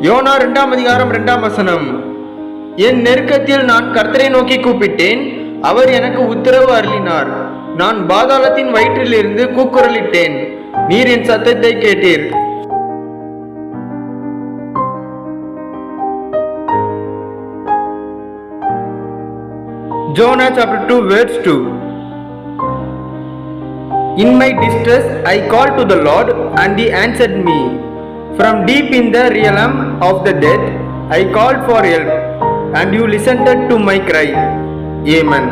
YONO 2:2 என் நெருக்கத்தில் நான் கர்த்தரை நோக்கி கூப்பிட்டேன், அவர் எனக்கு உத்தரவு அருளினார். நான் பாதாளத்தின் வயிற்றிலிருந்து கூக்குரலிட்டேன், நீர் என் சத்தத்தை கேட்டீர். Jonah chapter 2 verse 2. In my distress I called to the Lord, and he answered me. From deep in the realm of the dead I called for help, and you listened to my cry. Amen.